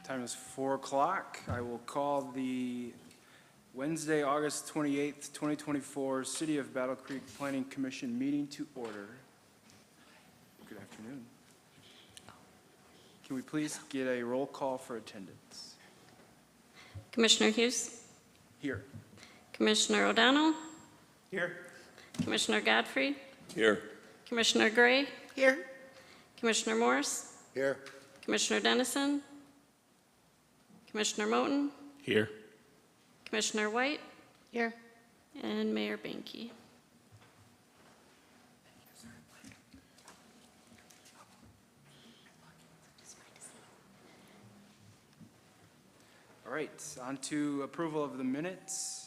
Time is 4 o'clock. I will call the Wednesday, August 28th, 2024 City of Battle Creek Planning Commission meeting to order. Good afternoon. Can we please get a roll call for attendance? Commissioner Hughes, Here. Commissioner O'Donnell, Here. Commissioner Godfrey, Here. Commissioner Gray, Here. Commissioner Morse, Here. Commissioner Dennison, Commissioner Moten, Here. Commissioner White, Here. and Mayor Banky. All right, on to approval of the minutes.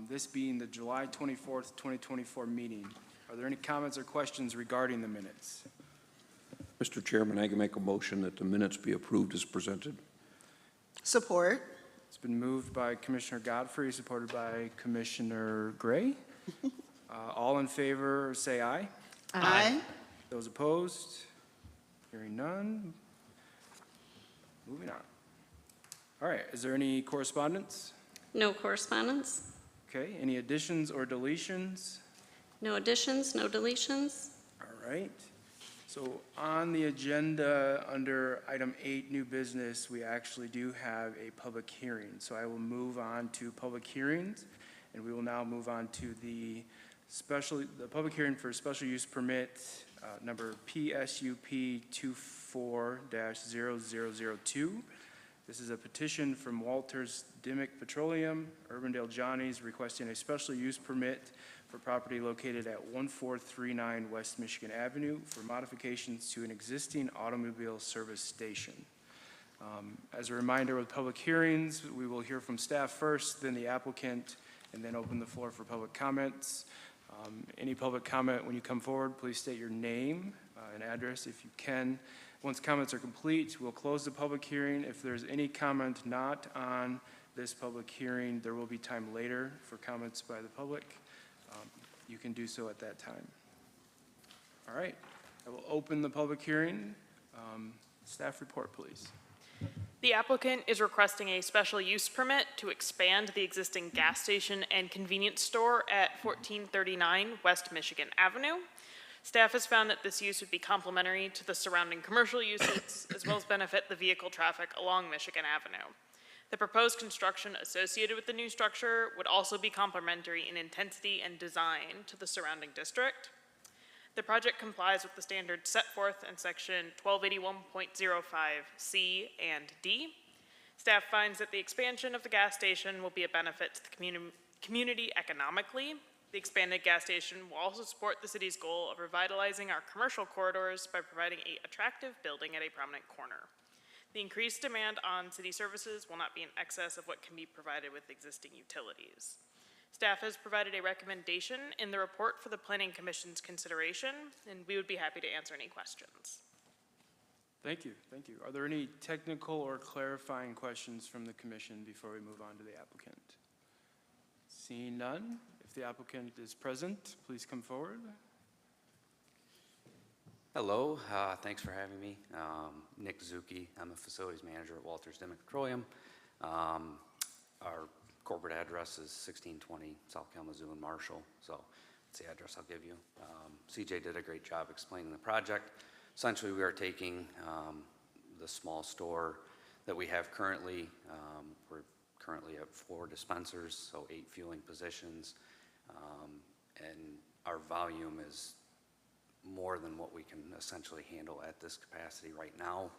This being the July 24th, 2024 meeting. Are there any comments or questions regarding the minutes? Mr. Chairman, I can make a motion that the minutes be approved as presented. Support. It's been moved by Commissioner Godfrey, supported by Commissioner Gray. All in favor, say aye. Aye. Those opposed? Hearing none. Moving on. All right, is there any correspondence? No correspondence, Okay, any additions or deletions? no additions, no deletions. All right. So on the agenda, under item 8, new business, we actually do have a public hearing. So I will move on to public hearings, and we will now move on to the public hearing for special use permit number PSUP 24-0002. This is a petition from Walters Dimmick Petroleum, Urbandale Johnny's, requesting a special use permit for property located at 1439 West Michigan Avenue for modifications to an existing automobile service station. As a reminder, with public hearings, we will hear from staff first, then the applicant, and then open the floor for public comments. Any public comment, when you come forward, please state your name and address if you can. Once comments are complete, we'll close the public hearing. If there's any comment not on this public hearing, there will be time later for comments by the public. You can do so at that time. All right, I will open the public hearing. Staff report, please. The applicant is requesting a special use permit to expand the existing gas station and convenience store at 1439 West Michigan Avenue. Staff has found that this use would be complementary to the surrounding commercial uses, as well as benefit the vehicle traffic along Michigan Avenue. The proposed construction associated with the new structure would also be complementary in intensity and design to the surrounding district. The project complies with the standards set forth in section 1281.05C and D. Staff finds that the expansion of the gas station will be a benefit to the community economically. The expanded gas station will also support the city's goal of revitalizing our commercial corridors by providing an attractive building at a prominent corner. The increased demand on city services will not be in excess of what can be provided with existing utilities. Staff has provided a recommendation in the report for the Planning Commission's consideration, and we would be happy to answer any questions. Thank you, thank you. Are there any technical or clarifying questions from the commission before we move on to the applicant? Seeing none, if the applicant is present, please come forward. Hello, thanks for having me. Nick Zucchi, I'm the facilities manager at Walters Dimmick Petroleum. Our corporate address is 1620 South Kalamazoo and Marshall, so that's the address I'll give you. CJ did a great job explaining the project. Essentially, we are taking the small store that we have currently. We're currently at 4 dispensers, so 8 fueling positions, and our volume is more than what we can essentially handle at this capacity right now.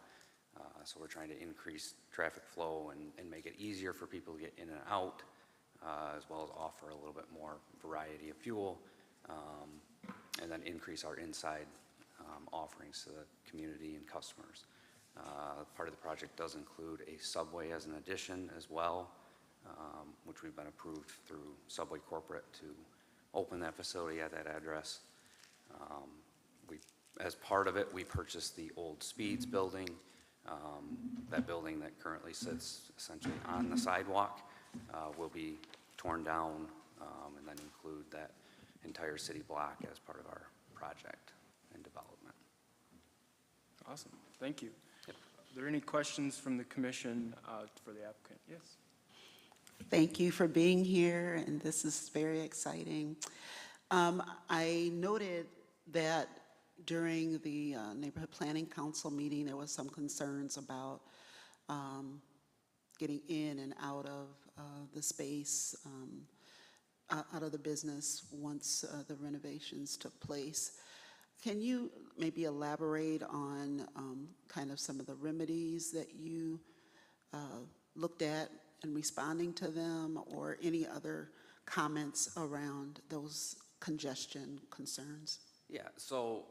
So we're trying to increase traffic flow and make it easier for people to get in and out, as well as offer a little bit more variety of fuel, and then increase our inside offerings to the community and customers. Part of the project does include a Subway as an addition as well, which we've been approved through Subway Corporate to open that facility at that address. As part of it, we purchased the old Speeds building. That building that currently sits essentially on the sidewalk will be torn down and then include that entire city block as part of our project and development. Awesome, thank you. Yep. Are there any questions from the commission for the applicant? Yes? Thank you for being here, and this is very exciting. I noted that during the Neighborhood Planning Council meeting, there was some concerns about getting in and out of the space, out of the business once the renovations took place. Can you maybe elaborate on kind of some of the remedies that you looked at in responding to them, or any other comments around those congestion concerns? Yeah, so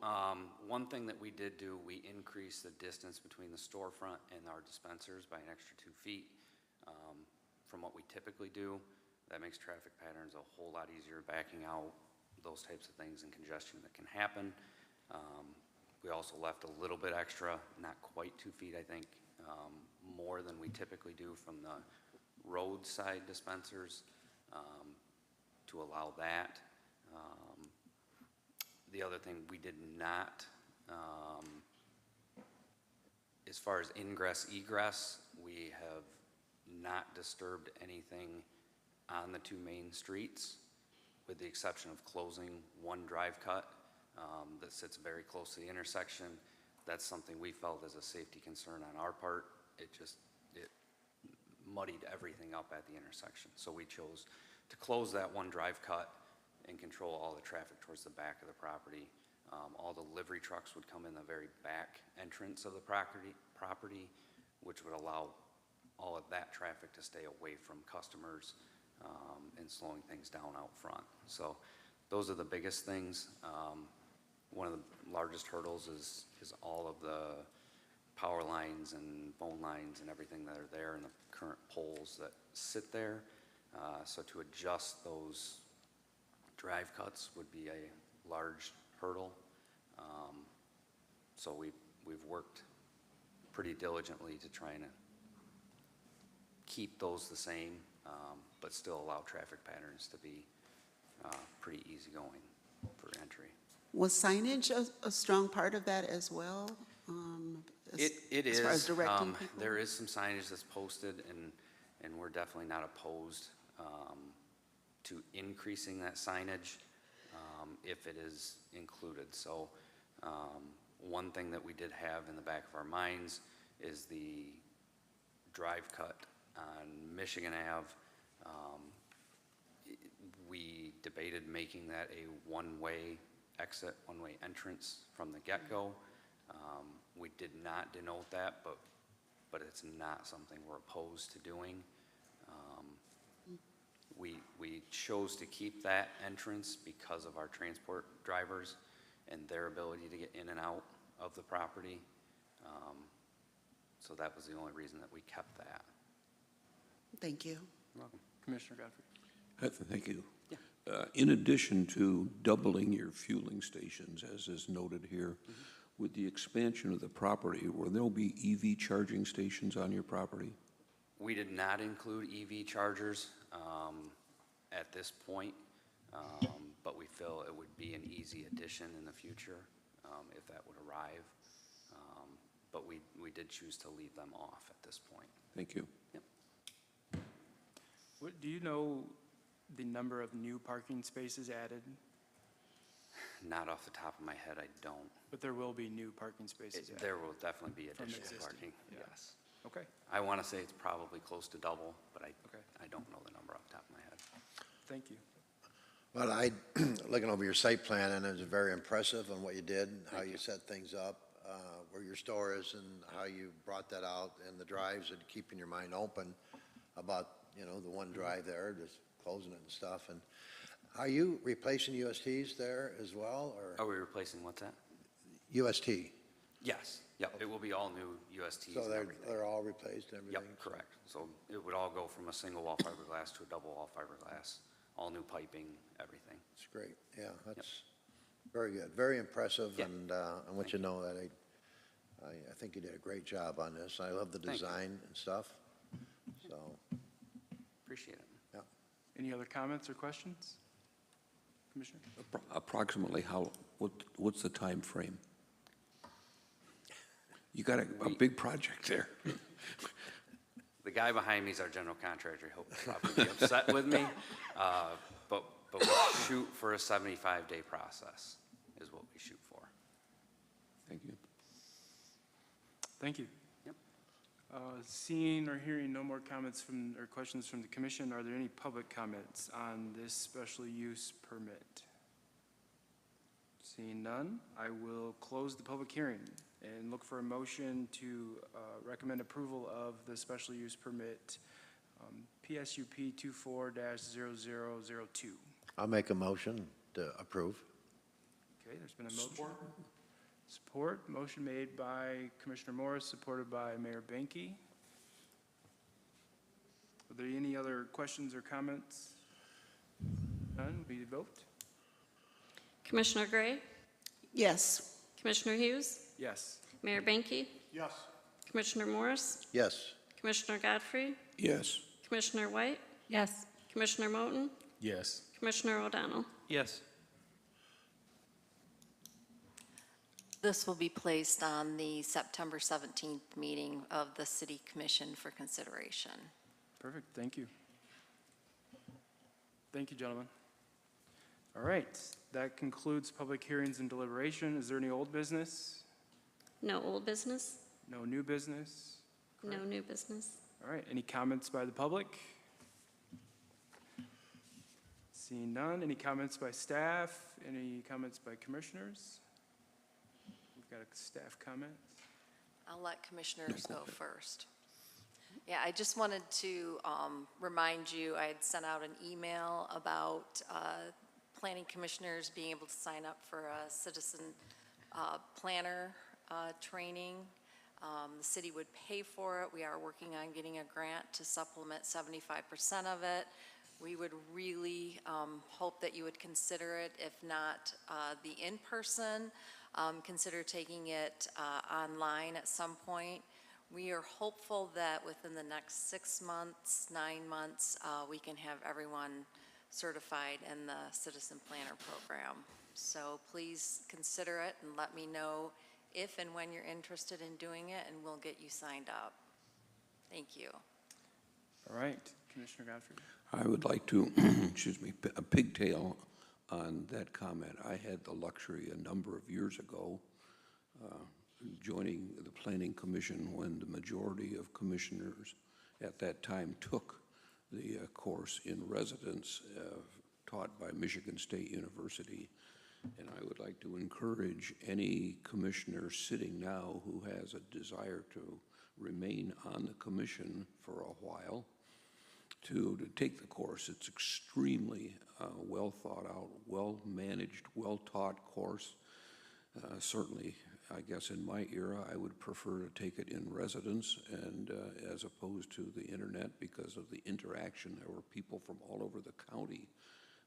one thing that we did do, we increased the distance between the storefront and our dispensers by an extra 2 feet from what we typically do. That makes traffic patterns a whole lot easier, backing out, those types of things, and congestion that can happen. We also left a little bit extra, not quite 2 feet, I think, more than we typically do from the roadside dispensers to allow that. The other thing we did not, as far as ingress egress, we have not disturbed anything on the 2 main streets, with the exception of closing one drive cut that sits very close to the intersection. That's something we felt as a safety concern on our part. It muddied everything up at the intersection. So we chose to close that one drive cut and control all the traffic towards the back of the property. All the livery trucks would come in the very back entrance of the property, which would allow all of that traffic to stay away from customers and slowing things down out front. So those are the biggest things. One of the largest hurdles is all of the power lines and phone lines and everything that are there, and the current poles that sit there. So to adjust those drive cuts would be a large hurdle. So we've worked pretty diligently to try and keep those the same, but still allow traffic patterns to be pretty easygoing for entry. Was signage a strong part of that as well? It As is. far as directing people? There is some signage that's posted, and we're definitely not opposed to increasing that signage if it is included. So one thing that we did have in the back of our minds is the drive cut on Michigan Ave. We debated making that a one-way exit, one-way entrance from the get-go. We did not denote that, but it's not something we're opposed to doing. We chose to keep that entrance because of our transport drivers and their ability to get in and out of the property. So that was the only reason that we kept that. Thank you. You're welcome. Commissioner Godfrey? Thank you. Yeah. In addition to doubling your fueling stations, as is noted here, with the expansion of the property, will there be EV charging stations on your property? We did not include EV chargers at this point, but we feel it would be an easy addition in the future if that would arrive. But we did choose to leave them off at this point. Thank you. Yep. Do you know the number of new parking spaces added? Not off the top of my head, I don't. But there will be new parking spaces added? There will definitely be From additional existing, parking, yeah. yes. Okay, I want to say it's probably close to double, but Okay. I don't know the number off the top of my head. thank you. Well, looking over your site plan, and it was very impressive on what you did, how you set things up, where your store is, and how you brought that out, and the drives, and keeping your mind open about, the one drive there, just closing it and stuff. And are you replacing USTs there as well, or? Are we replacing what's that? UST, Yes, yep, it will be all new USTs so and they're everything. all replaced and everything? Yep, correct. So it would all go from a single wall fiberglass to a double wall fiberglass, all new piping, everything. It's great, yeah, that's very good, very impressive, Yeah. and I want you to know that I think you did a great job on this. I love the Thank you. design and stuff, so, Appreciate it. yeah. Any other comments or questions? Commissioner? Approximately what's the time frame? You got a big project there. The guy behind me is our general contractor. He'll probably be upset with me. But we shoot for a 75-day process is what we shoot for. Thank you. Thank you. Yep. Seeing or hearing no more comments or questions from the commission, are there any public comments on this special use permit? Seeing none, I will close the public hearing and look for a motion to recommend approval of the special use permit, PSUP 24-0002. I'll make a motion to approve. Okay, there's been a motion. Support. Motion made by Commissioner Morris, supported by Mayor Banky. Are there any other questions or comments? None, we vote. Commissioner Gray, Yes. Commissioner Hughes, Yes. Mayor Banky, Yes. Commissioner Morris, Yes. Commissioner Godfrey, Yes. Commissioner White, Yes. Commissioner Moten, Yes. Commissioner O'Donnell. Yes. This will be placed on the September 17th meeting of the City Commission for consideration. Perfect, thank you. Thank you, gentlemen. All right, that concludes public hearings and deliberation. Is there any old business? No old business, No new business? no new business. All right, any comments by the public? Seeing none, any comments by staff? Any comments by commissioners? We've got a staff comment. I'll let commissioners go first. Yeah, I just wanted to remind you, I had sent out an email about planning commissioners being able to sign up for a citizen planner training. The city would pay for it. We are working on getting a grant to supplement 75% of it. We would really hope that you would consider it, if not the in-person, consider taking it online at some point. We are hopeful that within the next 6 months, 9 months, we can have everyone certified in the Citizen Planner program. So please consider it and let me know if and when you're interested in doing it, and we'll get you signed up. Thank you. All right, Commissioner Godfrey. I would like to, excuse me, a pigtail on that comment. I had the luxury a number of years ago joining the Planning Commission when the majority of commissioners at that time took the course in residence taught by Michigan State University. And I would like to encourage any commissioner sitting now who has a desire to remain on the commission for a while to take the course. It's extremely well thought out, well managed, well taught course. Certainly, I guess in my era, I would prefer to take it in residence and as opposed to the internet because of the interaction. There were people from all over the county.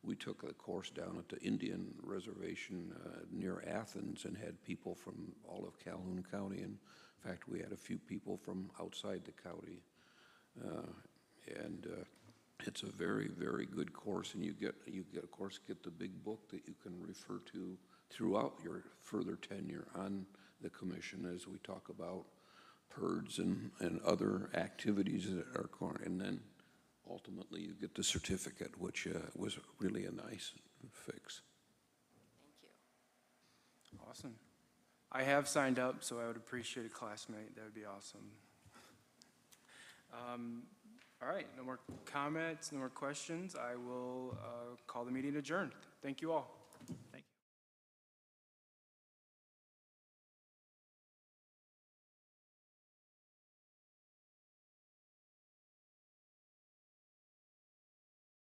We took the course down at the Indian Reservation near Athens and had people from all of Calhoun County. In fact, we had a few people from outside the county. It's a very, very good course, and you of course, get the big book that you can refer to throughout your further tenure on the commission as we talk about PERDs and other activities that are going. And then ultimately you get the certificate, which was really a nice fix. Thank you. Awesome. I have signed up, so I would appreciate a classmate. That would be awesome. All right, no more comments, no more questions. I will call the meeting adjourned. Thank you all.